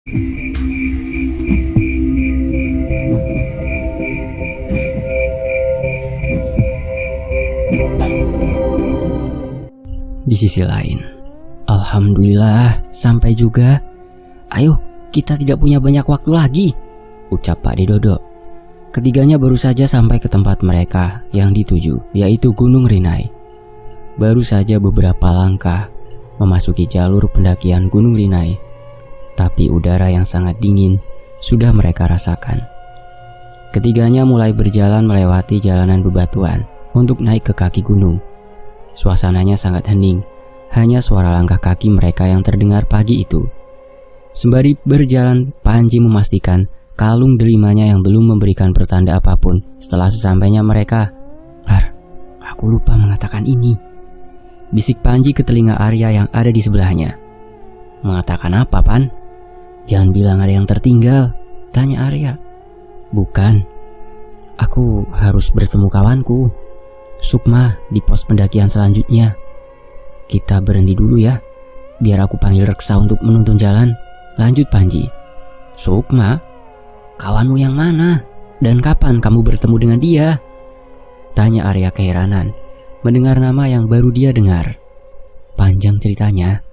Di sisi lain, alhamdulillah sampai juga. Ayo, kita tidak punya banyak waktu lagi, ucap Pak De Dodo. Ketiganya baru saja sampai ke tempat mereka yang dituju, yaitu Gunung Rinai. Baru saja beberapa langkah memasuki jalur pendakian Gunung Rinai, tapi udara yang sangat dingin sudah mereka rasakan. Ketiganya mulai berjalan melewati jalanan bebatuan untuk naik ke kaki gunung. Suasananya sangat hening, hanya suara langkah kaki mereka yang terdengar pagi itu. Sembari berjalan, Panji memastikan kalung delimanya yang belum memberikan pertanda apapun. Setelah sesampainya mereka, aku lupa mengatakan ini, bisik Panji ke telinga Arya yang ada di sebelahnya. Mengatakan apa, Pan? Jangan bilang ada yang tertinggal, tanya Arya. Bukan, aku harus bertemu kawanku Sukma di pos pendakian selanjutnya. Kita berhenti dulu ya, biar aku panggil Reksa untuk menuntun jalan, lanjut Panji. Sukma? Kawanmu yang mana? Dan kapan kamu bertemu dengan dia? Tanya Arya keheranan mendengar nama yang baru dia dengar. Panjang ceritanya,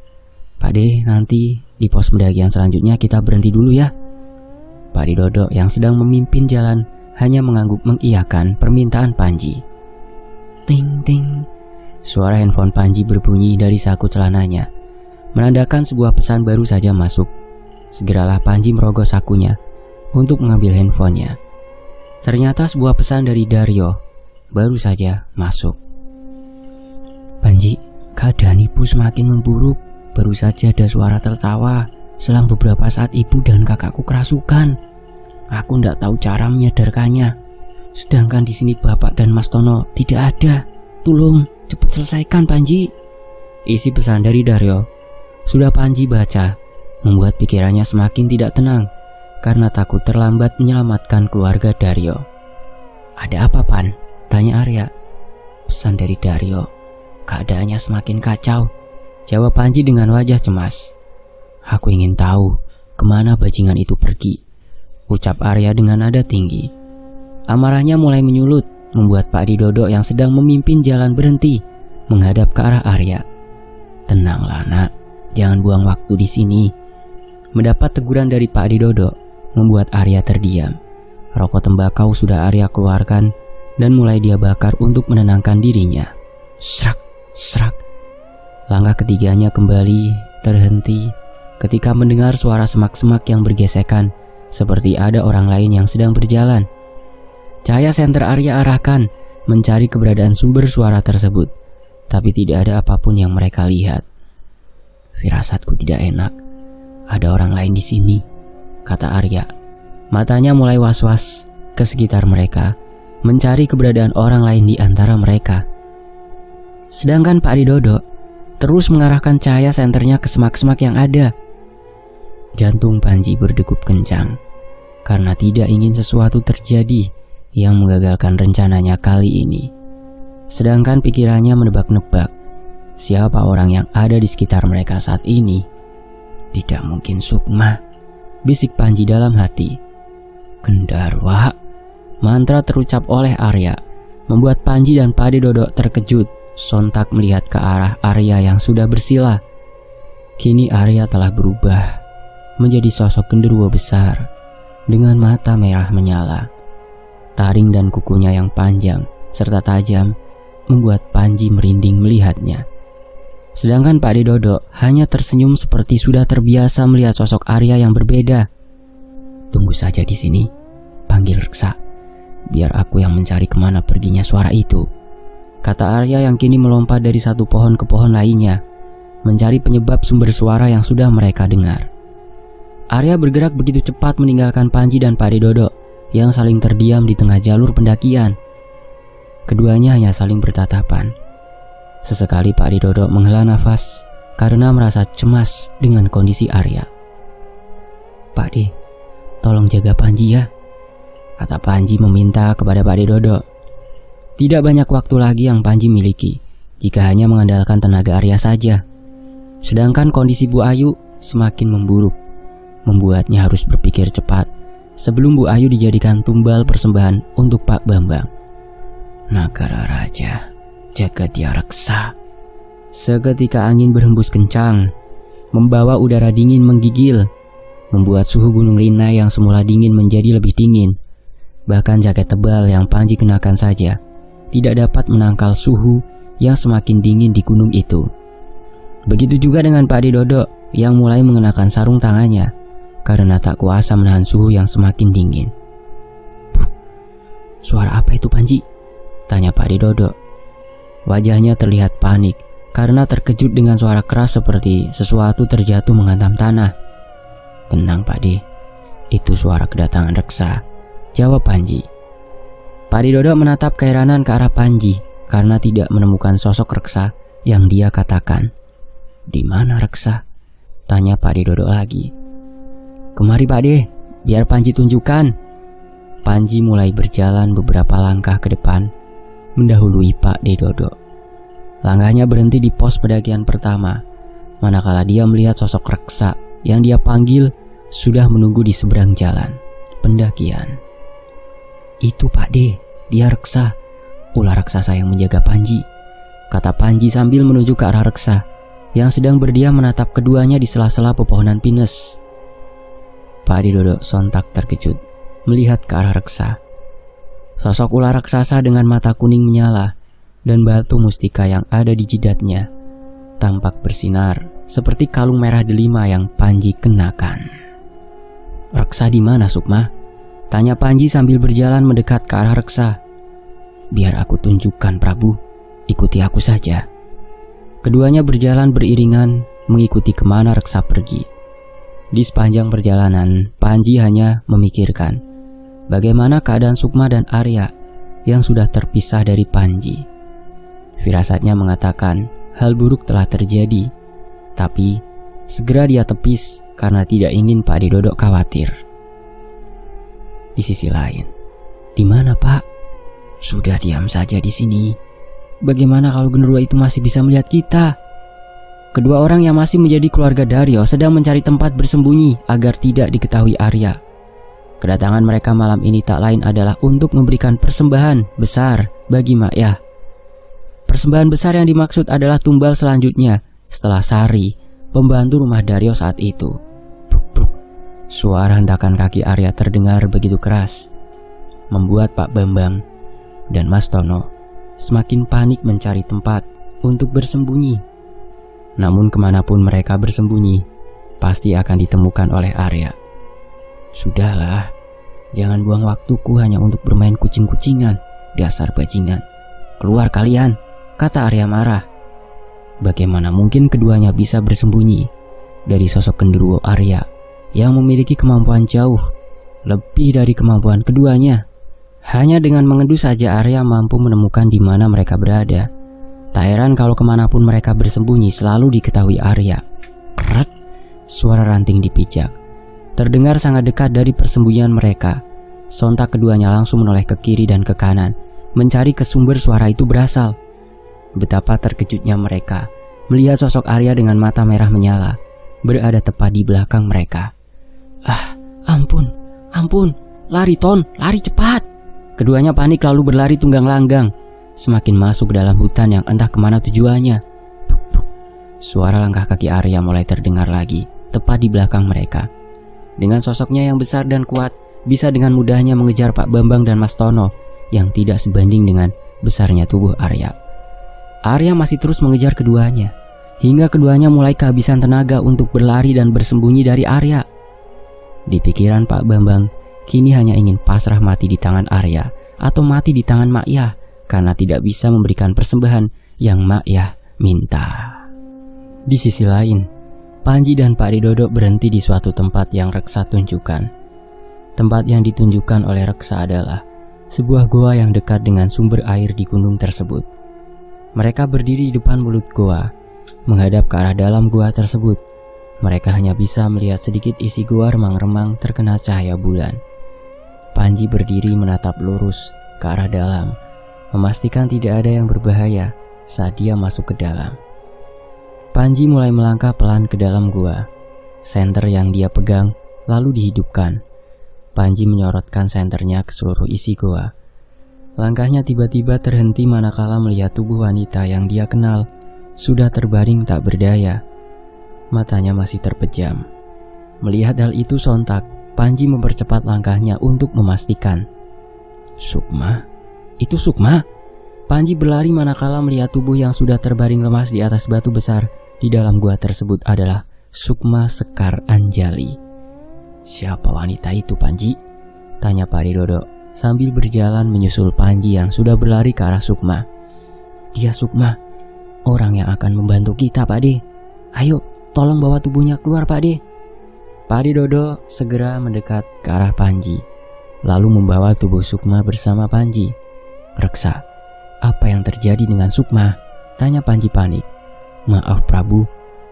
Pak De, nanti di pos pendakian selanjutnya kita berhenti dulu ya. Pak De Dodo yang sedang memimpin jalan hanya mengangguk mengiyakan permintaan Panji. Ting ting, suara handphone Panji berbunyi dari saku celananya, menandakan sebuah pesan baru saja masuk. Segeralah Panji merogoh sakunya untuk mengambil handphonenya. Ternyata sebuah pesan dari Daryo baru saja masuk. Panji, keadaan ibu semakin memburuk. Baru saja ada suara tertawa. Selang beberapa saat ibu dan kakakku kerasukan. Aku tidak tahu cara menyadarkannya. Sedangkan di sini Bapak dan Mas Tono tidak ada. Tolong cepat selesaikan Panji. Isi pesan dari Daryo sudah Panji baca, membuat pikirannya semakin tidak tenang karena takut terlambat menyelamatkan keluarga Daryo. Ada apa, Pan? Tanya Arya. Pesan dari Daryo. Keadaannya semakin kacau, jawab Panji dengan wajah cemas. Aku ingin tahu kemana bajingan itu pergi, ucap Arya dengan nada tinggi. Amarahnya mulai menyulut, membuat Pak De Dodo yang sedang memimpin jalan berhenti menghadap ke arah Arya. Tenanglah nak, jangan buang waktu di sini. Mendapat teguran dari Pak De Dodo membuat Arya terdiam. Rokok tembakau sudah Arya keluarkan dan mulai dia bakar untuk menenangkan dirinya. Srak, srak. Langkah ketiganya kembali terhenti ketika mendengar suara semak-semak yang bergesekan, seperti ada orang lain yang sedang berjalan. Cahaya senter Arya arahkan mencari keberadaan sumber suara tersebut, tapi tidak ada apapun yang mereka lihat. Firasatku tidak enak, ada orang lain di sini, kata Arya. Matanya mulai was-was ke sekitar mereka, mencari keberadaan orang lain di antara mereka. Sedangkan Pak De Dodo terus mengarahkan cahaya senternya ke semak-semak yang ada. Jantung Panji berdegup kencang karena tidak ingin sesuatu terjadi yang menggagalkan rencananya kali ini. Sedangkan pikirannya menebak-nebak siapa orang yang ada di sekitar mereka saat ini. Tidak mungkin Sukma, bisik Panji dalam hati. Gendarwa, mantra terucap oleh Arya membuat Panji dan Pak De Dodo terkejut, sontak melihat ke arah Arya yang sudah bersila. Kini Arya telah berubah menjadi sosok genderuwo besar dengan mata merah menyala. Taring dan kukunya yang panjang serta tajam membuat Panji merinding melihatnya. Sedangkan Pak De Dodo hanya tersenyum seperti sudah terbiasa melihat sosok Arya yang berbeda. Tunggu saja di sini, panggil Reksa, biar aku yang mencari kemana perginya suara itu, kata Arya yang kini melompat dari satu pohon ke pohon lainnya, mencari penyebab sumber suara yang sudah mereka dengar. Arya bergerak begitu cepat meninggalkan Panji dan Pak De Dodo yang saling terdiam di tengah jalur pendakian. Keduanya hanya saling bertatapan. Sesekali Pak De Dodo menghela nafas karena merasa cemas dengan kondisi Arya. Pak De, tolong jaga Panji ya, kata Panji meminta kepada Pak De Dodo. Tidak banyak waktu lagi yang Panji miliki jika hanya mengandalkan tenaga Arya saja. Sedangkan kondisi Bu Ayu semakin memburuk. membuatnya harus berpikir cepat sebelum Bu Ayu dijadikan tumbal persembahan untuk Pak Bambang. Nagara Raja Jagadya Reksa. Seketika angin berhembus kencang, membawa udara dingin menggigil, membuat suhu Gunung Rinai yang semula dingin menjadi lebih dingin. Bahkan jaket tebal yang Panji kenakan saja tidak dapat menangkal suhu yang semakin dingin di gunung itu. Begitu juga dengan Pak Dodo yang mulai mengenakan sarung tangannya karena tak kuasa menahan suhu yang semakin dingin. Suara apa itu, Panji? Tanya Pak Dodo. Wajahnya terlihat panik karena terkejut dengan suara keras seperti sesuatu terjatuh menghantam tanah. Tenang Pak D, itu suara kedatangan Reksa, jawab Panji. Pak Dodo menatap keheranan ke arah Panji karena tidak menemukan sosok Reksa yang dia katakan. Di mana Reksa? Tanya Pak Dodo lagi. Kemari Pak D, biar Panji tunjukkan. Panji mulai berjalan beberapa langkah ke depan, mendahului Pak Dodo. Langkahnya berhenti di pos pendakian pertama, manakala dia melihat sosok Reksa yang dia panggil sudah menunggu di seberang jalan pendakian. Itu Pak D, dia Reksa, ular raksasa yang menjaga Panji, kata Panji sambil menuju ke arah Reksa yang sedang berdiam menatap keduanya di sela-sela pepohonan pinus. Pak Dodo sontak terkejut melihat ke arah Reksa. Sosok ular raksasa dengan mata kuning menyala dan batu mustika yang ada di jidatnya tampak bersinar seperti kalung merah delima yang Panji kenakan. Reksa di mana, Sukma? Tanya Panji sambil berjalan mendekat ke arah Reksa. Biar aku tunjukkan, Prabu. Ikuti aku saja. Keduanya berjalan beriringan mengikuti kemana Reksa pergi. Di sepanjang perjalanan, Panji hanya memikirkan bagaimana keadaan Sukma dan Arya yang sudah terpisah dari Panji. Firasatnya mengatakan hal buruk telah terjadi, tapi segera dia tepis karena tidak ingin Pak Dodo khawatir. Di sisi lain, di mana Pak? Sudah diam saja di sini. Bagaimana kalau genderuwo itu masih bisa melihat kita? Kedua orang yang masih menjadi keluarga Daryo sedang mencari tempat bersembunyi agar tidak diketahui Arya. Kedatangan mereka malam ini tak lain adalah untuk memberikan persembahan besar bagi Ma'yah. Persembahan besar yang dimaksud adalah tumbal selanjutnya setelah Sari, pembantu rumah Daryo saat itu. Bruk bruk. Suara hentakan kaki Arya terdengar begitu keras, membuat Pak Bambang dan Mas Tono semakin panik mencari tempat untuk bersembunyi. Namun kemanapun mereka bersembunyi, pasti akan ditemukan oleh Arya. Sudahlah, jangan buang waktuku hanya untuk bermain kucing-kucingan, dasar bajingan. Keluar kalian, kata Arya marah. Bagaimana mungkin keduanya bisa bersembunyi dari sosok genderuwo Arya yang memiliki kemampuan jauh lebih dari kemampuan keduanya. Hanya dengan mengendus saja Arya mampu menemukan di mana mereka berada. Tak heran kalau kemanapun mereka bersembunyi selalu diketahui Arya. Keret, suara ranting dipijak terdengar sangat dekat dari persembunyian mereka. Sontak keduanya langsung menoleh ke kiri dan ke kanan, mencari ke sumber suara itu berasal. Betapa terkejutnya mereka melihat sosok Arya dengan mata merah menyala berada tepat di belakang mereka. Ah, ampun, lari Ton, lari cepat. Keduanya panik lalu berlari tunggang langgang, semakin masuk ke dalam hutan yang entah kemana tujuannya. Bruk, bruk. Suara langkah kaki Arya mulai terdengar lagi, tepat di belakang mereka. Dengan sosoknya yang besar dan kuat, bisa dengan mudahnya mengejar Pak Bambang dan Mas Tono yang tidak sebanding dengan besarnya tubuh Arya. Arya masih terus mengejar keduanya, hingga keduanya mulai kehabisan tenaga untuk berlari dan bersembunyi dari Arya. Di pikiran Pak Bambang, kini hanya ingin pasrah mati di tangan Arya atau mati di tangan Ma'yah karena tidak bisa memberikan persembahan yang Ma'yah minta. Di sisi lain, Panji dan Pak Dodo berhenti di suatu tempat yang Reksa tunjukkan. Tempat yang ditunjukkan oleh Reksa adalah sebuah goa yang dekat dengan sumber air di gunung tersebut. Mereka berdiri di depan mulut goa, menghadap ke arah dalam goa tersebut. Mereka hanya bisa melihat sedikit isi goa remang-remang terkena cahaya bulan. Panji berdiri menatap lurus ke arah dalam, memastikan tidak ada yang berbahaya saat dia masuk ke dalam. Panji mulai melangkah pelan ke dalam gua. Senter yang dia pegang lalu dihidupkan. Panji menyorotkan senternya ke seluruh isi goa. Langkahnya tiba-tiba terhenti manakala melihat tubuh wanita yang dia kenal sudah terbaring tak berdaya. Matanya masih terpejam. Melihat hal itu sontak, Panji mempercepat langkahnya untuk memastikan. Sukma? Itu Sukma? Panji berlari manakala melihat tubuh yang sudah terbaring lemas di atas batu besar di dalam gua tersebut adalah Sukma Sekar Anjali. Siapa wanita itu, Panji? Tanya Pak Dodo sambil berjalan menyusul Panji yang sudah berlari ke arah Sukma. Dia Sukma, orang yang akan membantu kita, Pak De. Ayo, tolong bawa tubuhnya keluar, Pak De. Pak Dodo segera mendekat ke arah Panji, lalu membawa tubuh Sukma bersama Panji. Reksa, apa yang terjadi dengan Sukma? Tanya Panji panik. Maaf Prabu,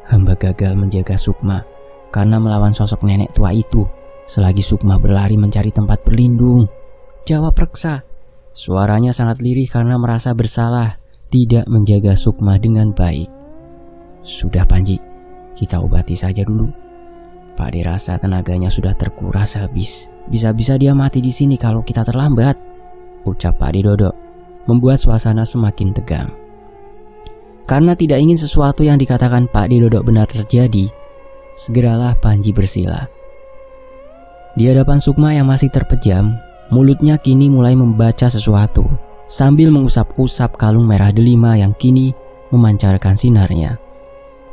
hamba gagal menjaga Sukma karena melawan sosok nenek tua itu selagi Sukma berlari mencari tempat berlindung. Jawab Reksa. Suaranya sangat lirih karena merasa bersalah tidak menjaga Sukma dengan baik. Sudah Panji, kita obati saja dulu. Pak De rasa tenaganya sudah terkuras habis. Bisa-bisa dia mati di sini kalau kita terlambat, ucap Pak De Dodo, membuat suasana semakin tegang. Karena tidak ingin sesuatu yang dikatakan Pak De Dodo benar terjadi, segeralah Panji bersila. Di hadapan Sukma yang masih terpejam, mulutnya kini mulai membaca sesuatu sambil mengusap-usap kalung merah delima yang kini memancarkan sinarnya.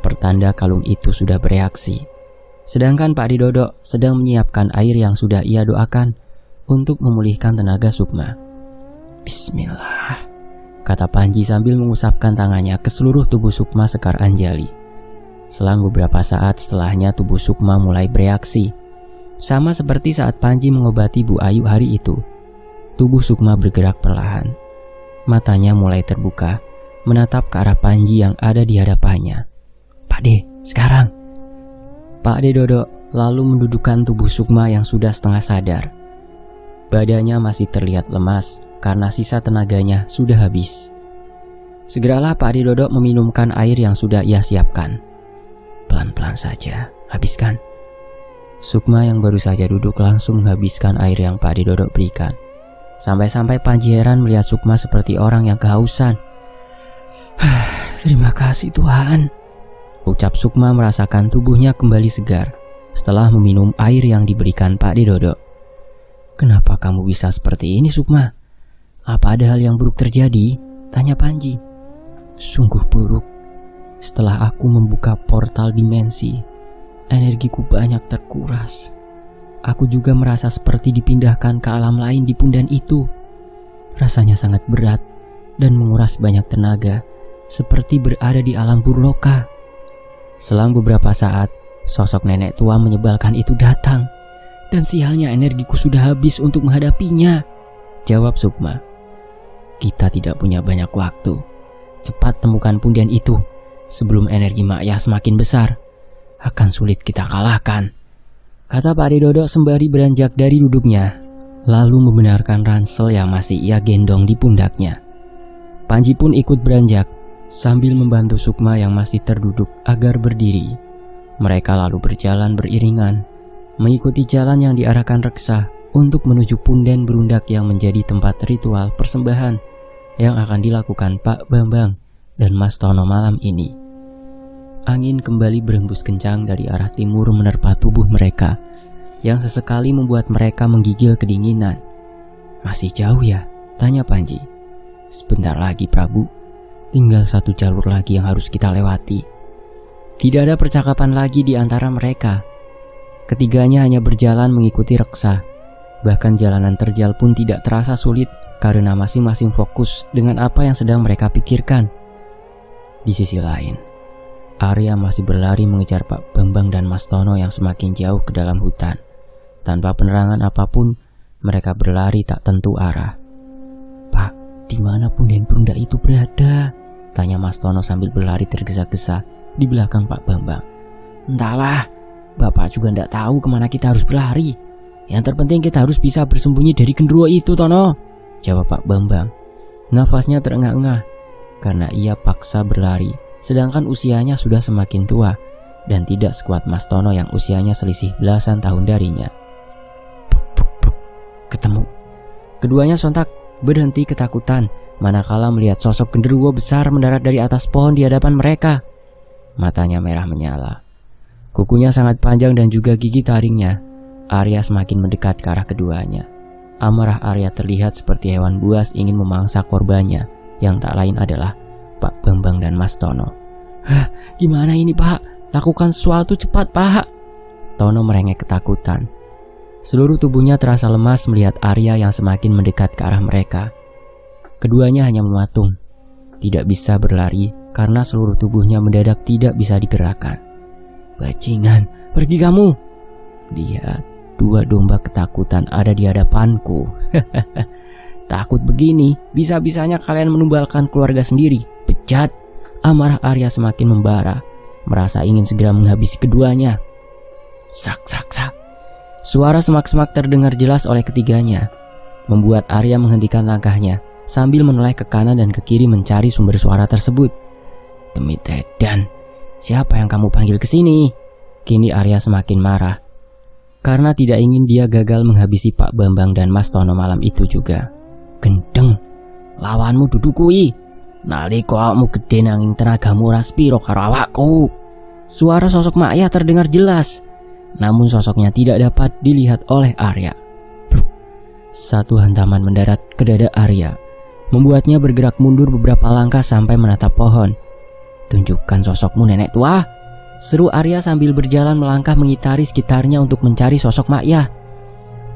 Pertanda kalung itu sudah bereaksi. Sedangkan Pak De Dodo sedang menyiapkan air yang sudah ia doakan untuk memulihkan tenaga Sukma. Bismillah, kata Panji sambil mengusapkan tangannya ke seluruh tubuh Sukma Sekar Anjali. Selang beberapa saat setelahnya tubuh Sukma mulai bereaksi. Sama seperti saat Panji mengobati Bu Ayu hari itu, tubuh Sukma bergerak perlahan. Matanya mulai terbuka, menatap ke arah Panji yang ada di hadapannya. Pak De, sekarang. Pak De Dodo lalu mendudukkan tubuh Sukma yang sudah setengah sadar. Badannya masih terlihat lemas karena sisa tenaganya sudah habis. Segeralah Pak De Dodo meminumkan air yang sudah ia siapkan. Pelan-pelan saja, habiskan. Sukma yang baru saja duduk langsung menghabiskan air yang Pak De Dodo berikan. Sampai-sampai Panji heran melihat Sukma seperti orang yang kehausan. Terima kasih Tuhan, ucap Sukma merasakan tubuhnya kembali segar setelah meminum air yang diberikan Pak De Dodo. Kenapa kamu bisa seperti ini Sukma? Apa ada hal yang buruk terjadi? Tanya Panji. Sungguh buruk. Setelah aku membuka portal dimensi, energiku banyak terkuras. Aku juga merasa seperti dipindahkan ke alam lain di pundan itu. Rasanya sangat berat dan menguras banyak tenaga, seperti berada di alam Burloka. Selang beberapa saat, sosok nenek tua menyebalkan itu datang. Dan sialnya energiku sudah habis untuk menghadapinya, jawab Sukma. Kita tidak punya banyak waktu. Cepat temukan pundan itu sebelum energi Maya semakin besar. Akan sulit kita kalahkan, kata Pak De Dodo sembari beranjak dari duduknya, lalu membenarkan ransel yang masih ia gendong di pundaknya. Panji pun ikut beranjak sambil membantu Sukma yang masih terduduk agar berdiri. Mereka lalu berjalan beriringan, mengikuti jalan yang diarahkan Reksa untuk menuju punden berundak yang menjadi tempat ritual persembahan yang akan dilakukan Pak Bambang dan Mas Tono malam ini. Angin kembali berhembus kencang dari arah timur menerpa tubuh mereka, yang sesekali membuat mereka menggigil kedinginan. Masih jauh ya? Tanya Panji. Sebentar lagi Prabu, tinggal satu jalur lagi yang harus kita lewati. Tidak ada percakapan lagi di antara mereka. Ketiganya hanya berjalan mengikuti Reksa. Bahkan jalanan terjal pun tidak terasa sulit karena masing-masing fokus dengan apa yang sedang mereka pikirkan. Di sisi lain, Arya masih berlari mengejar Pak Bambang dan Mas Tono yang semakin jauh ke dalam hutan. Tanpa penerangan apapun, mereka berlari tak tentu arah. Pak, di mana punden berundak itu berada? Tanya Mas Tono sambil berlari tergesa-gesa di belakang Pak Bambang. Entahlah, Bapak juga tidak tahu kemana kita harus berlari. Yang terpenting kita harus bisa bersembunyi dari genderuwo itu, Tono, jawab Pak Bambang. Nafasnya terengah-engah karena ia paksa berlari, sedangkan usianya sudah semakin tua dan tidak sekuat Mas Tono yang usianya selisih belasan tahun darinya. Ketemu. Keduanya sontak berhenti ketakutan manakala melihat sosok genderuwo besar mendarat dari atas pohon di hadapan mereka. Matanya merah menyala. Kukunya sangat panjang dan juga gigi taringnya. Arya semakin mendekat ke arah keduanya. Amarah Arya terlihat seperti hewan buas ingin memangsa korbannya, yang tak lain adalah Pak Bambang dan Mas Tono. Gimana ini Pak? Lakukan sesuatu cepat Pak. Tono merengek ketakutan. Seluruh tubuhnya terasa lemas melihat Arya yang semakin mendekat ke arah mereka. Keduanya hanya mematung. Tidak bisa berlari karena seluruh tubuhnya mendadak tidak bisa digerakkan. Bajingan, pergi kamu. Lihat, dua domba ketakutan ada di hadapanku. Takut begini, bisa-bisanya kalian menumbalkan keluarga sendiri. Bejat. Amarah Arya semakin membara, merasa ingin segera menghabisi keduanya. Serak, serak, serak. Suara semak-semak terdengar jelas oleh ketiganya, membuat Arya menghentikan langkahnya sambil menoleh ke kanan dan ke kiri mencari sumber suara tersebut. Demi Tedan, siapa yang kamu panggil ke sini? Kini Arya semakin marah karena tidak ingin dia gagal menghabisi Pak Bambang dan Mas Tono malam itu juga. Gendeng, lawanmu dudukui. Nalika awakmu gede nanging tenagamu ora spiro karo awakku. Suara sosok Makya terdengar jelas, namun sosoknya tidak dapat dilihat oleh Arya. Satu hantaman mendarat ke dada Arya, membuatnya bergerak mundur beberapa langkah sampai menatap pohon. Tunjukkan sosokmu nenek tua, seru Arya sambil berjalan melangkah mengitari sekitarnya untuk mencari sosok Makya.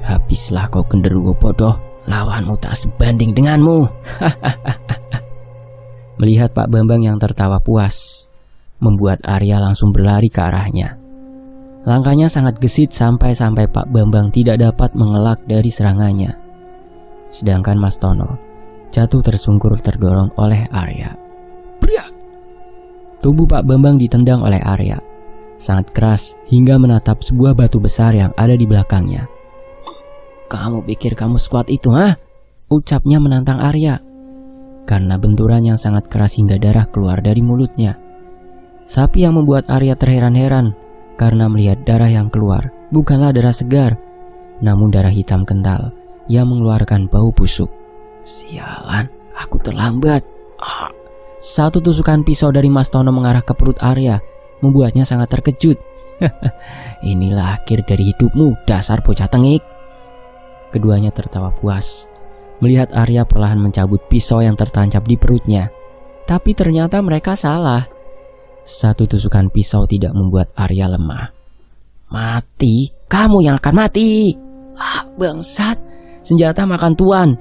Habislah kau genderuwo bodoh, lawanmu tak sebanding denganmu. Melihat Pak Bambang yang tertawa puas, membuat Arya langsung berlari ke arahnya. Langkahnya sangat gesit sampai Pak Bambang tidak dapat mengelak dari serangannya. Sedangkan Mas Tono jatuh tersungkur terdorong oleh Arya. Priak! Tubuh Pak Bambang ditendang oleh Arya sangat keras hingga menatap sebuah batu besar yang ada di belakangnya. Kamu pikir kamu sekuat itu, ha? Ucapnya menantang Arya karena benturan yang sangat keras hingga darah keluar dari mulutnya. Tapi yang membuat Arya terheran-heran karena melihat darah yang keluar bukanlah darah segar, namun darah hitam kental yang mengeluarkan bau busuk. Sialan, aku terlambat. Satu tusukan pisau dari Mas Tono mengarah ke perut Arya membuatnya sangat terkejut. Inilah akhir dari hidupmu, dasar bocah tengik. Keduanya tertawa puas melihat Arya perlahan mencabut pisau yang tertancap di perutnya. Tapi ternyata mereka salah. Satu tusukan pisau tidak membuat Arya lemah. Mati, kamu yang akan mati. Bangsat, senjata makan tuan.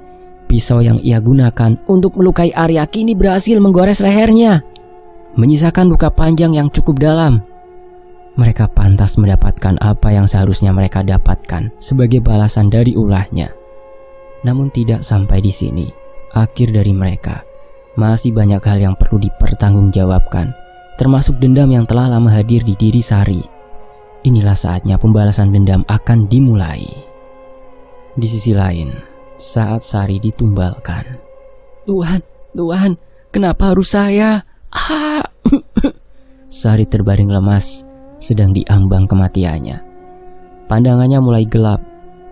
Pisau yang ia gunakan untuk melukai Arya kini berhasil menggores lehernya, menyisakan luka panjang yang cukup dalam. Mereka pantas mendapatkan apa yang seharusnya mereka dapatkan sebagai balasan dari ulahnya. Namun tidak sampai di sini. Akhir dari mereka. Masih banyak hal yang perlu dipertanggungjawabkan, termasuk dendam yang telah lama hadir di diri Sari. Inilah saatnya pembalasan dendam akan dimulai. Di sisi lain, saat Sari ditumbalkan. Tuhan, kenapa harus saya? Sari terbaring lemas, sedang diambang kematiannya. Pandangannya mulai gelap,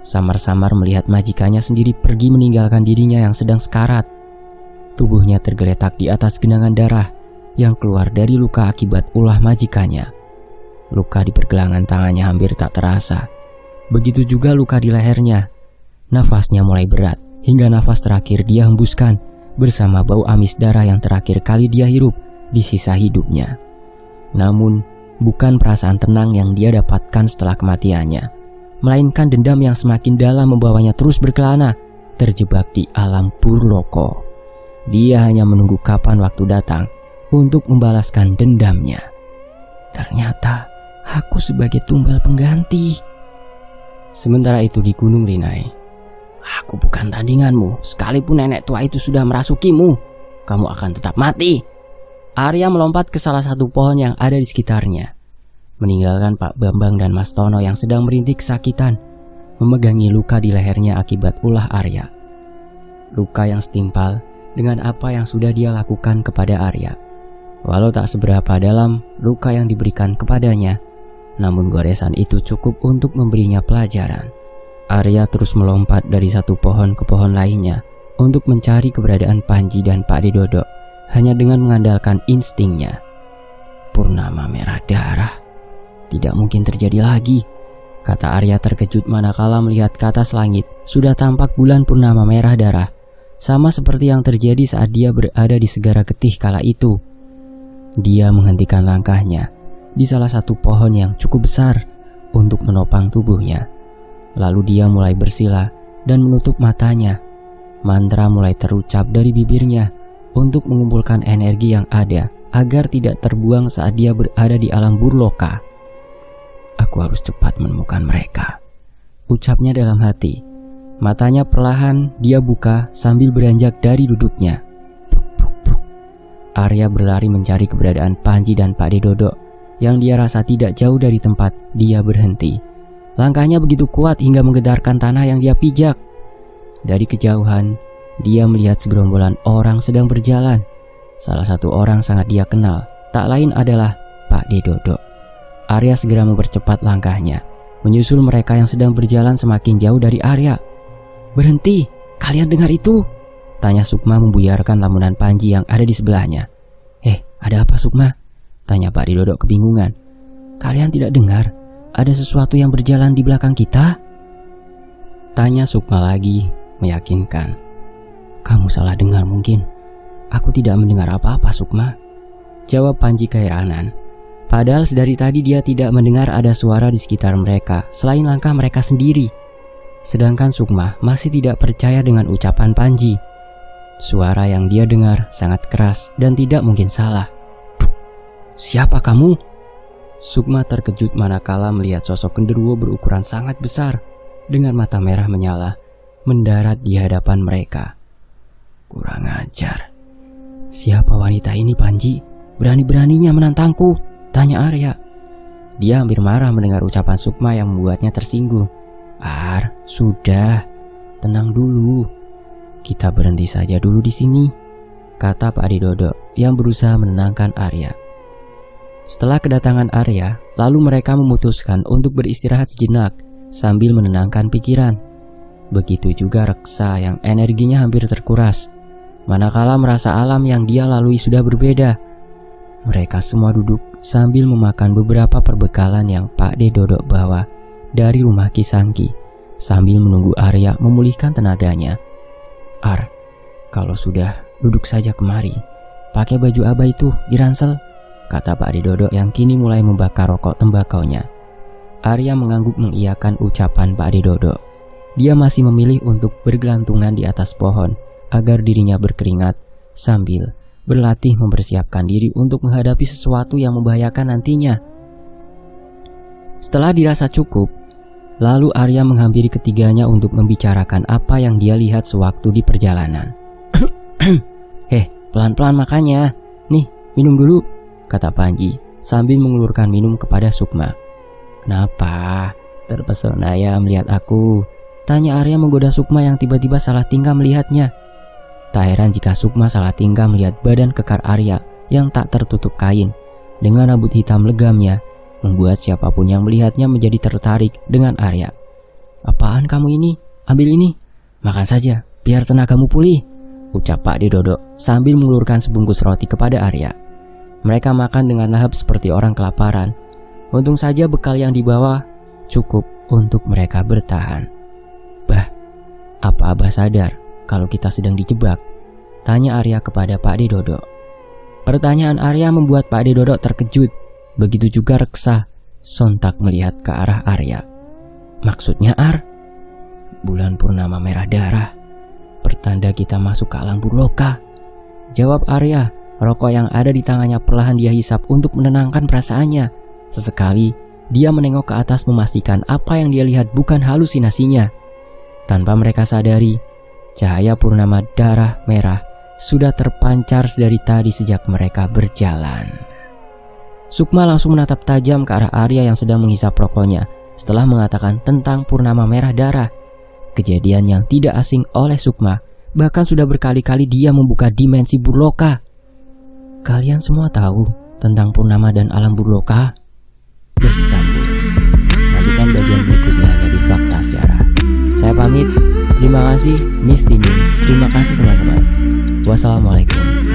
samar-samar melihat majikannya sendiri pergi meninggalkan dirinya yang sedang sekarat. Tubuhnya tergeletak di atas genangan darah yang keluar dari luka akibat ulah majikannya. Luka di pergelangan tangannya hampir tak terasa. Begitu juga luka di lehernya. Nafasnya mulai berat hingga nafas terakhir dia hembuskan bersama bau amis darah yang terakhir kali dia hirup di sisa hidupnya. Namun bukan perasaan tenang yang dia dapatkan setelah kematiannya, melainkan dendam yang semakin dalam membawanya terus berkelana, terjebak di alam Purloko. Dia hanya menunggu kapan waktu datang untuk membalaskan dendamnya. Ternyata aku sebagai tumbal pengganti. Sementara itu di Gunung Rinai, aku bukan tandinganmu. Sekalipun nenek tua itu sudah merasukimu, kamu akan tetap mati. Arya melompat ke salah satu pohon yang ada di sekitarnya, meninggalkan Pak Bambang dan Mas Tono yang sedang merintih kesakitan, memegangi luka di lehernya akibat ulah Arya. Luka yang setimpal dengan apa yang sudah dia lakukan kepada Arya. Walau tak seberapa dalam luka yang diberikan kepadanya, namun goresan itu cukup untuk memberinya pelajaran. Arya terus melompat dari satu pohon ke pohon lainnya untuk mencari keberadaan Panji dan Pak De Dodo hanya dengan mengandalkan instingnya. Purnama merah darah. Tidak mungkin terjadi lagi, kata Arya terkejut manakala melihat ke atas langit sudah tampak bulan purnama merah darah, sama seperti yang terjadi saat dia berada di Segara Getih kala itu. Dia menghentikan langkahnya di salah satu pohon yang cukup besar untuk menopang tubuhnya. Lalu dia mulai bersila dan menutup matanya. Mantra mulai terucap dari bibirnya untuk mengumpulkan energi yang ada agar tidak terbuang saat dia berada di alam burloka. Aku harus cepat menemukan mereka, ucapnya dalam hati. Matanya perlahan dia buka sambil beranjak dari duduknya. Arya berlari mencari keberadaan Panji dan Pak De Dodo yang dia rasa tidak jauh dari tempat dia berhenti. Langkahnya begitu kuat hingga menggetarkan tanah yang dia pijak. Dari kejauhan, dia melihat segerombolan orang sedang berjalan. Salah satu orang sangat dia kenal, tak lain adalah Pak De Dodo. Arya segera mempercepat langkahnya, menyusul mereka yang sedang berjalan semakin jauh dari Arya. "Berhenti, kalian dengar itu?" tanya Sukma membuyarkan lamunan Panji yang ada di sebelahnya. Ada apa Sukma?" tanya Pak De Dodo kebingungan. "Kalian tidak dengar ada sesuatu yang berjalan di belakang kita?" tanya Sukma lagi, meyakinkan. "Kamu salah dengar mungkin. Aku tidak mendengar apa-apa Sukma," jawab Panji keheranan. Padahal sedari tadi dia tidak mendengar ada suara di sekitar mereka selain langkah mereka sendiri. Sedangkan Sukma masih tidak percaya dengan ucapan Panji. Suara yang dia dengar sangat keras dan tidak mungkin salah. "Siapa kamu?" Sukma terkejut manakala melihat sosok genderuwo berukuran sangat besar dengan mata merah menyala mendarat di hadapan mereka. "Kurang ajar. Siapa wanita ini Panji? Berani-beraninya menantangku?" tanya Arya. Dia hampir marah mendengar ucapan Sukma yang membuatnya tersinggung. Sudah, tenang dulu. Kita berhenti saja dulu di sini," kata Pak De Dodo yang berusaha menenangkan Arya. Setelah kedatangan Arya, lalu mereka memutuskan untuk beristirahat sejenak sambil menenangkan pikiran. Begitu juga Reksa yang energinya hampir terkuras, manakala merasa alam yang dia lalui sudah berbeda. Mereka semua duduk sambil memakan beberapa perbekalan yang Pak De Dodo bawa dari rumah Kisangki, sambil menunggu Arya memulihkan tenaganya. Kalau sudah, duduk saja kemari. Pakai baju Aba itu di ransel," kata Pak De Dodo yang kini mulai membakar rokok tembakaunya. Arya mengangguk mengiyakan ucapan Pak De Dodo. Dia masih memilih untuk bergelantungan di atas pohon agar dirinya berkeringat sambil berlatih mempersiapkan diri untuk menghadapi sesuatu yang membahayakan nantinya. Setelah dirasa cukup, lalu Arya menghampiri ketiganya untuk membicarakan apa yang dia lihat sewaktu di perjalanan. Pelan-pelan makannya. Nih, minum dulu," kata Panji sambil mengulurkan minum kepada Sukma. "Kenapa? Terpesona ya melihat aku?" tanya Arya menggoda Sukma yang tiba-tiba salah tingkah melihatnya. Tak heran jika Sukma salah tingkah melihat badan kekar Arya yang tak tertutup kain dengan rambut hitam legamnya, membuat siapapun yang melihatnya menjadi tertarik dengan Arya. "Apaan kamu ini? Ambil ini. Makan saja, biar tenagamu pulih," ucap Pak De Dodo sambil mengulurkan sebungkus roti kepada Arya. Mereka makan dengan lahap seperti orang kelaparan. Untung saja bekal yang dibawa cukup untuk mereka bertahan. Apa Abah sadar kalau kita sedang dijebak?" tanya Arya kepada Pak De Dodo. Pertanyaan Arya membuat Pak De Dodo terkejut. Begitu juga Reksa sontak melihat ke arah Arya. "Maksudnya bulan purnama merah darah, pertanda kita masuk ke alam burloka," jawab Arya. Rokok yang ada di tangannya perlahan dia hisap untuk menenangkan perasaannya. Sesekali dia menengok ke atas memastikan apa yang dia lihat bukan halusinasinya. Tanpa mereka sadari, cahaya purnama darah merah sudah terpancar dari tadi sejak mereka berjalan. Sukma langsung menatap tajam ke arah Arya yang sedang menghisap rokoknya setelah mengatakan tentang purnama merah darah. Kejadian yang tidak asing oleh Sukma, bahkan sudah berkali-kali dia membuka dimensi burloka. Kalian semua tahu tentang purnama dan alam burloka? Bersambung. Nantikan bagian berikutnya hanya di Fakta Sejarah. Saya pamit. Terima kasih Miss Tini. Terima kasih teman-teman. Wassalamualaikum.